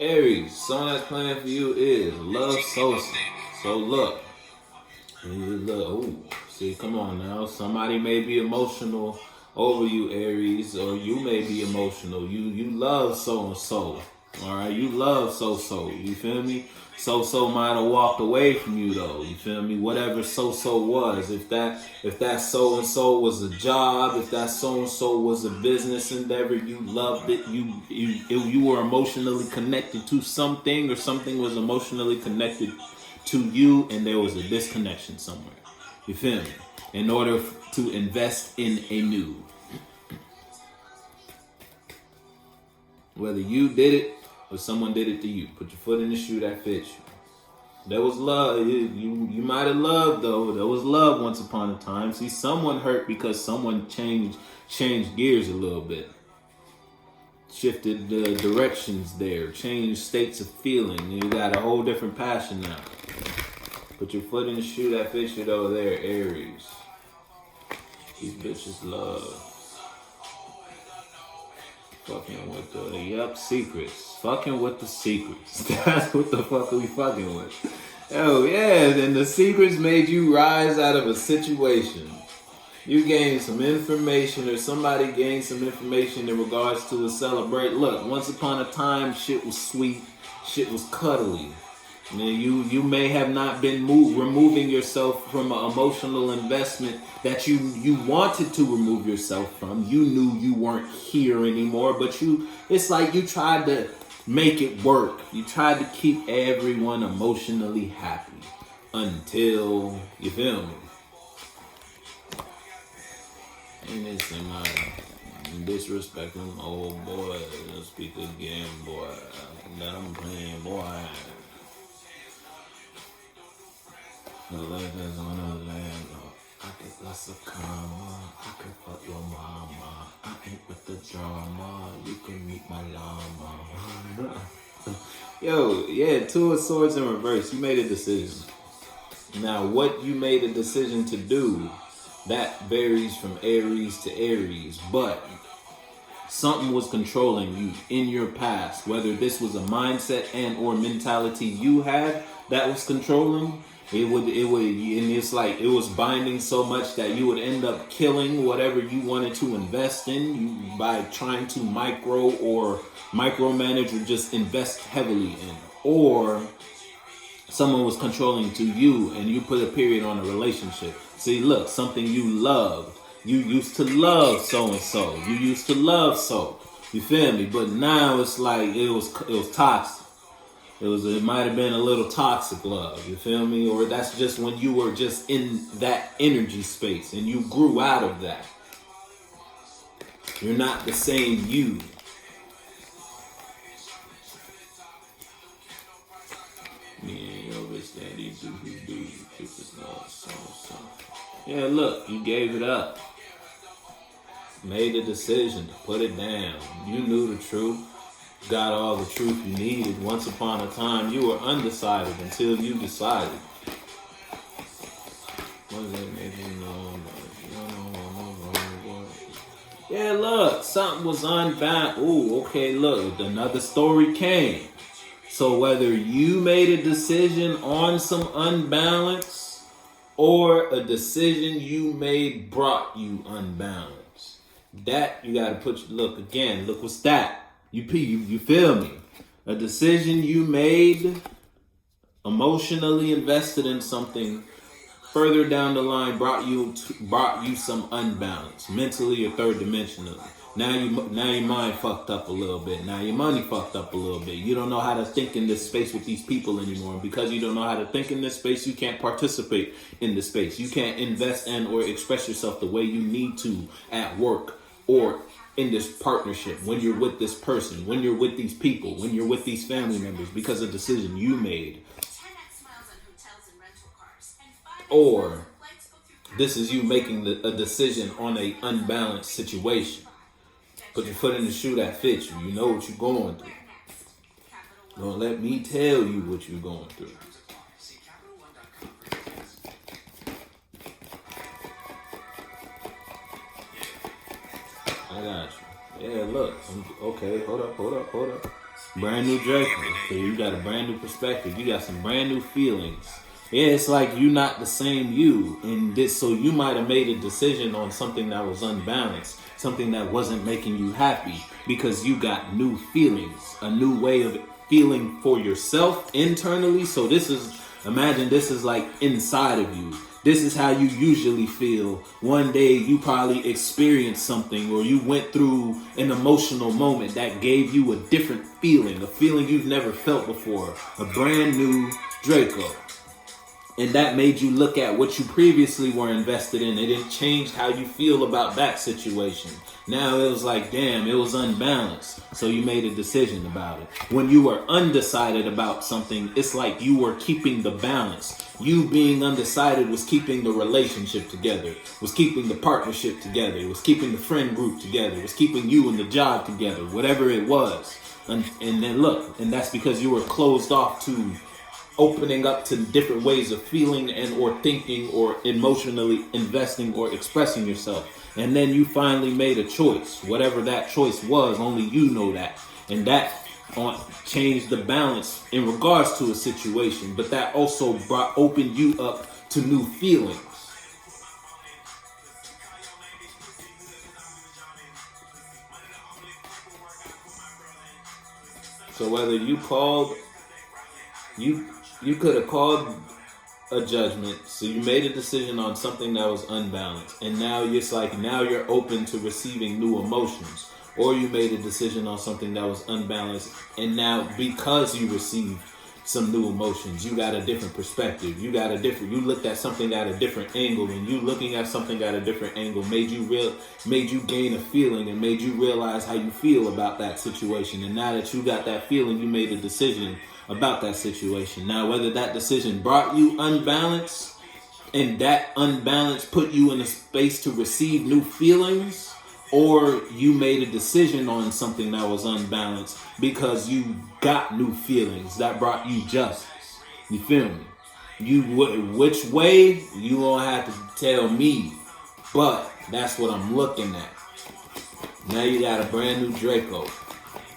Aries, song that's playing for you is Love Sosa. So look, ooh, see, come on now. Somebody may be emotional over you, Aries, or you may be emotional. You love so and so. All right, you love so. You feel me? So might have walked away from you though. You feel me? Whatever so was, if that so and so was a job, if that so and so was a business endeavor, you loved it. You were emotionally connected to something, or something was emotionally connected to you, and there was a disconnection somewhere. You feel me? In order to invest in a new, whether you did it or someone did it to you, put your foot in the shoe that fits you. There was love. You might have loved though. There was love once upon a time. See, someone hurt because someone changed gears a little bit, shifted the directions there, changed states of feeling. You got a whole different passion now. Put your foot in the shoe that fits you though. There, Aries. These bitches love. Fucking with the, secrets. Fucking with the secrets. That's what the fuck we fucking with. Oh, yeah, and the secrets made you rise out of a situation. You gained some information, or somebody gained some information in regards to a celebrate. Look, once upon a time, shit was sweet. Shit was cuddly. You may have not been removing yourself from an emotional investment that you wanted to remove yourself from. You knew you weren't here anymore, but it's like you tried to make it work. You tried to keep everyone emotionally happy until, you feel me? And this in my disrespecting old boy. Let's speak again, boy. That I'm playing, boy. The life is on the land. I get lots of karma. I can fuck your mama. I ain't with the drama. You can meet my llama. Yo, yeah, Two of Swords in reverse. You made a decision. Now, what you made a decision to do, that varies from Aries to Aries. But something was controlling you in your past. Whether this was a mindset and or mentality you had that was controlling, it would, and it's like it was binding so much that you would end up killing whatever you wanted to invest in you by trying to micromanage or just invest heavily in. Or someone was controlling to you and you put a period on a relationship. See, look, something you loved. You used to love so and so. You used to love so. You feel me? But now it's like it was toxic. It might have been a little toxic love, you feel me? Or that's just when you were just in that energy space and you grew out of that. You're not the same you. Yeah, look, you gave it up. Made a decision to put it down. You knew the truth. Got all the truth you needed. Once upon a time, you were undecided until you decided. Yeah, look, something was unbound. Ooh, okay, look, another story came. So whether you made a decision on some unbalance or a decision you made brought you unbalance, that you gotta look what's that? You feel me? A decision you made, emotionally invested in something, further down the line brought you some unbalance, mentally or third dimensionally. Now your mind fucked up a little bit. Now your money fucked up a little bit. You don't know how to think in this space with these people anymore. And because you don't know how to think in this space, you can't participate in this space. You can't invest in or express yourself the way you need to at work or in this partnership, when you're with this person, when you're with these people, when you're with these family members, because of a decision you made. Or this is you making a decision on an unbalanced situation. Put your foot in the shoe that fits you. You know what you're going through. Don't let me tell you what you're going through. I got you. Yeah, look. Okay, hold up. Brand new Draco. So you got a brand new perspective. You got some brand new feelings. Yeah, it's like you not the same you. And this, so you might have made a decision on something that was unbalanced, something that wasn't making you happy, because you got new feelings, a new way of feeling for yourself internally. So this is, imagine this is like inside of you. This is how you usually feel. One day you probably experienced something, or you went through an emotional moment that gave you a different feeling, a feeling you've never felt before, a brand new Draco. And that made you look at what you previously were invested in. It changed how you feel about that situation. Now it was like, damn, it was unbalanced. So you made a decision about it. When you were undecided about something, it's like you were keeping the balance. You being undecided was keeping the relationship together, was keeping the partnership together, was keeping the friend group together, was keeping you and the job together, whatever it was. And then look, and that's because you were closed off to opening up to different ways of feeling and or thinking or emotionally investing or expressing yourself. And then you finally made a choice. Whatever that choice was, only you know that. And that changed the balance in regards to a situation. But that also opened you up to new feelings. So whether you called, you could have called a judgment. So you made a decision on something that was unbalanced. And now it's like, now you're open to receiving new emotions. Or you made a decision on something that was unbalanced. And now because you received some new emotions, you got a different perspective. You looked at something at a different angle. And you looking at something at a different angle made you gain a feeling and made you realize how you feel about that situation. And now that you got that feeling, you made a decision about that situation. Now, whether that decision brought you unbalance and that unbalance put you in a space to receive new feelings, or you made a decision on something that was unbalanced because you got new feelings that brought you justice. You feel me? Which way, you won't have to tell me, but that's what I'm looking at. Now you got a brand new Draco.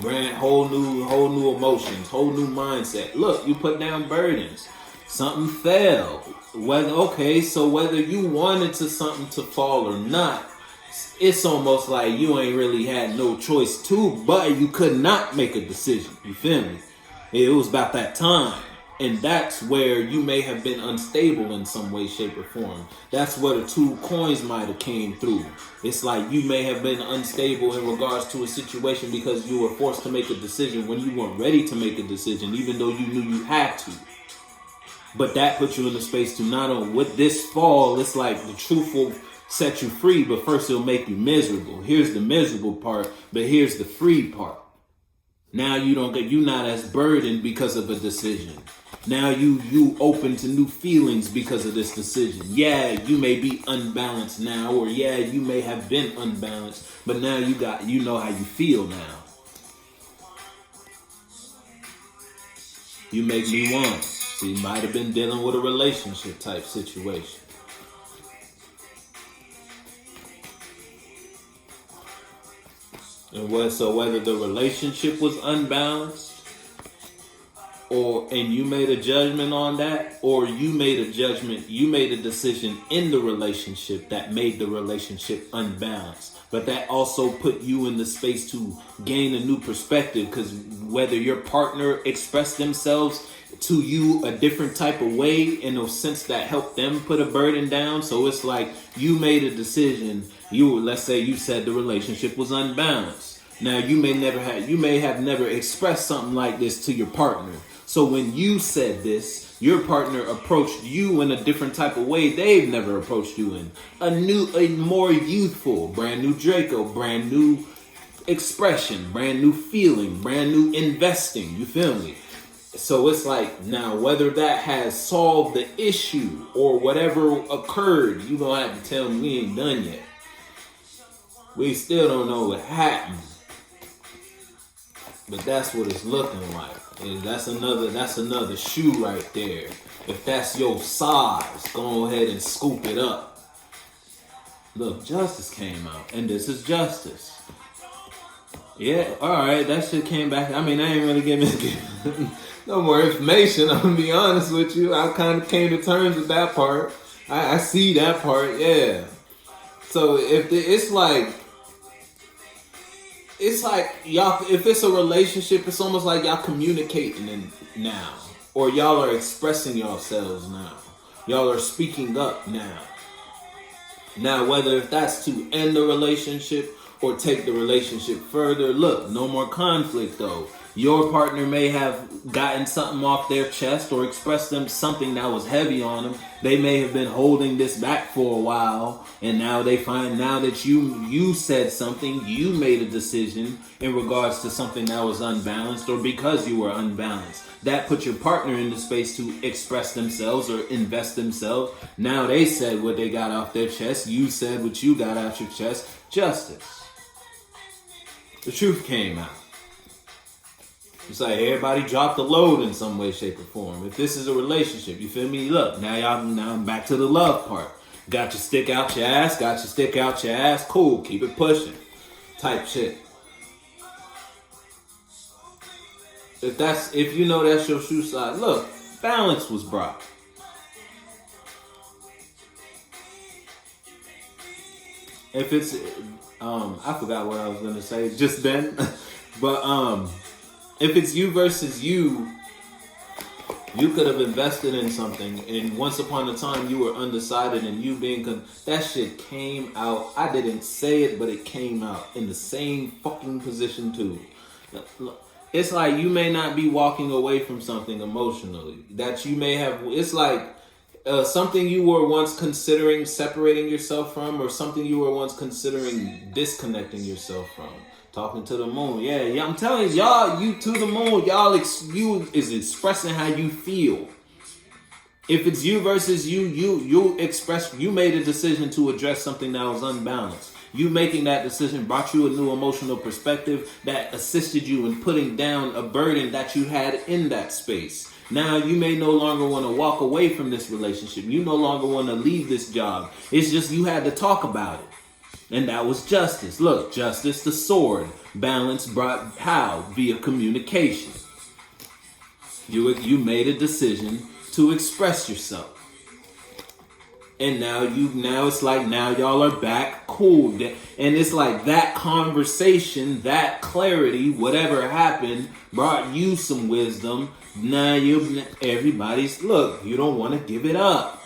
Whole new emotions, whole new mindset. Look, you put down burdens. Something fell. Whether you wanted something to fall or not, it's almost like you ain't really had no choice to, but you could not make a decision. You feel me? It was about that time. And that's where you may have been unstable in some way, shape, or form. That's where the two coins might have came through. It's like you may have been unstable in regards to a situation because you were forced to make a decision when you weren't ready to make a decision, even though you knew you had to. But that put you in the space to not only, with this fall, it's like the truth will set you free, but first it'll make you miserable. Here's the miserable part, but here's the free part. Now you're not as burdened because of a decision. Now you open to new feelings because of this decision. Yeah, you may be unbalanced now, or yeah, you may have been unbalanced, but now you know how you feel now. You make me want. So you might have been dealing with a relationship type situation. And whether the relationship was unbalanced, and you made a judgment on that, or you made a decision in the relationship that made the relationship unbalanced. But that also put you in the space to gain a new perspective, because whether your partner expressed themselves to you a different type of way, in a sense that helped them put a burden down. So it's like you made a decision. Let's say you said the relationship was unbalanced. Now you may have never expressed something like this to your partner. So when you said this, your partner approached you in a different type of way they've never approached you in. A more youthful, brand new Draco, brand new expression, brand new feeling, brand new investing. You feel me? So it's like, now whether that has solved the issue or whatever occurred, you gonna have to tell me we ain't done yet. We still don't know what happened. But that's what it's looking like. And that's another shoe right there. If that's your size, go ahead and scoop it up. Look, justice came out, and this is justice. Yeah, alright, that shit came back. I mean, I ain't really giving no more information. I'm gonna be honest with you. I kind of came to terms with that part. I see that part, yeah. So it's like y'all, if it's a relationship, it's almost like y'all communicating now. Or y'all are expressing yourselves now. Y'all are speaking up now. Now, whether if that's to end the relationship or take the relationship further, look, no more conflict though. Your partner may have gotten something off their chest or expressed them something that was heavy on them. They may have been holding this back for a while, and now they find now that you said something, you made a decision in regards to something that was unbalanced, or because you were unbalanced. That put your partner in the space to express themselves or invest themselves. Now they said what they got off their chest. You said what you got out your chest. Justice. The truth came out. It's like everybody dropped the load in some way, shape, or form. If this is a relationship, you feel me? Look, now I'm back to the love part. Got your stick out your ass, cool, keep it pushing. Type shit. If you know that's your shoe size, look, balance was brought. If it's I forgot what I was gonna say just then. But if it's you versus you could have invested in something, and once upon a time you were undecided, and you being that shit came out. I didn't say it, but it came out in the same fucking position too. It's like you may not be walking away from something emotionally that you may have. It's like something you were once considering separating yourself from, or something you were once considering disconnecting yourself from. Talking to the moon. Yeah, I'm telling y'all, you to the moon, you is expressing how you feel. If it's you versus you made a decision to address something that was unbalanced. You making that decision brought you a new emotional perspective that assisted you in putting down a burden that you had in that space. Now you may no longer want to walk away from this relationship. You no longer want to leave this job. It's just you had to talk about it. And that was justice. Look, justice, the sword. Balance brought how? Via communication. You made a decision to express yourself. And now it's like now y'all are back, cool. And it's like that conversation, that clarity, whatever happened, brought you some wisdom. Now everybody's, look, you don't want to give it up.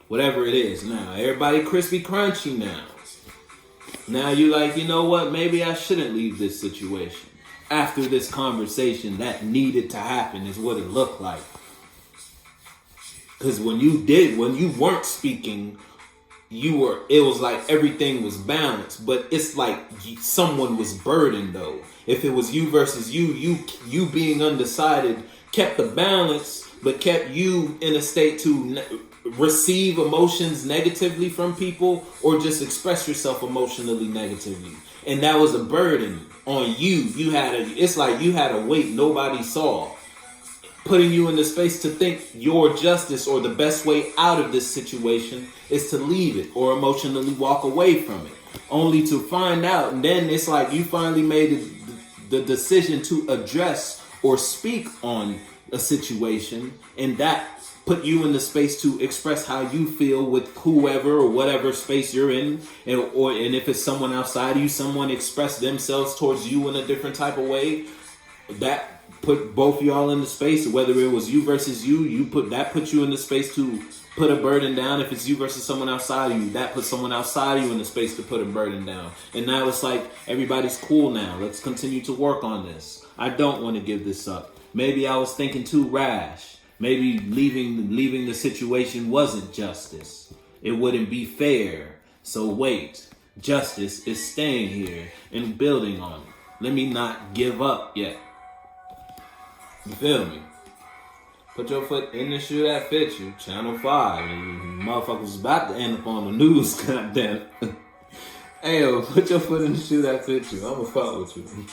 Whatever it is now. Everybody crispy crunchy now. Now you like, you know what? Maybe I shouldn't leave this situation. After this conversation that needed to happen is what it looked like. Because when you weren't speaking, it was like everything was balanced. But it's like someone was burdened though. If it was you versus you being undecided kept the balance, but kept you in a state to receive emotions negatively from people, or just express yourself emotionally negatively. And that was a burden on you. It's like you had a weight nobody saw, putting you in the space to think your justice or the best way out of this situation is to leave it or emotionally walk away from it, only to find out. And then it's like you finally made the decision to address or speak on a situation, and that put you in the space to express how you feel with whoever or whatever space you're in. And if it's someone outside of you, someone expressed themselves towards you in a different type of way, that put both of y'all in the space. Whether it was you versus you, put you in the space to put a burden down. If it's you versus someone outside of you, that puts someone outside of you in the space to put a burden down. And now it's like everybody's cool now. Let's continue to work on this. I don't want to give this up. Maybe I was thinking too rash. Maybe leaving the situation wasn't justice. It wouldn't be fair. So wait, justice is staying here and building on it. Let me not give up yet. You feel me? Put your foot in the shoe that fits you. Channel 5. Motherfuckers was about to end up on the news, goddamn. Hey, yo, put your foot in the shoe that fits you. I'ma fuck with you.